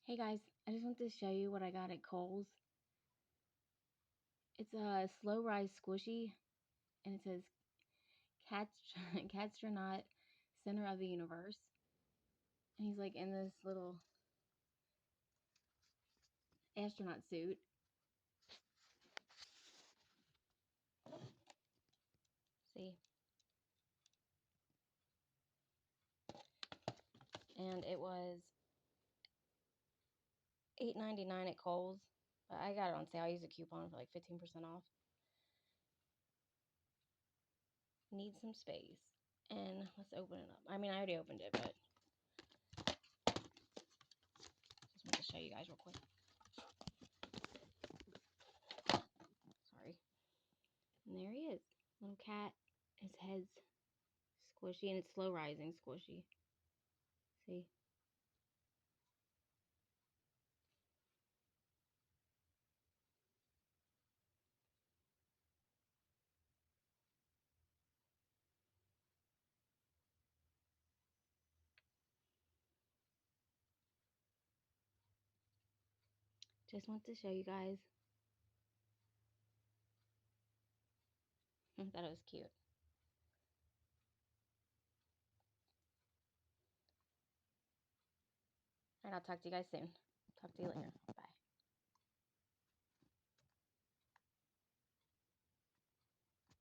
Hey guys, I just want to show you what I got at Kohl's. It's a slow rise squishy, and it says Catstronaut, Center of the Universe. And he's like in this little astronaut suit. See? And it was $8.99 at Kohl's, but I got it on sale. I used a coupon for like 15% off. Need some space. And let's open it up. I mean, I already opened it, but just want to show you guys real quick. Sorry. And there he is. Little cat. His head's squishy, and it's slow rising squishy. See? Just want to show you guys. I thought it was cute. Alright, I'll talk to you guys soon. Talk to you later. Bye.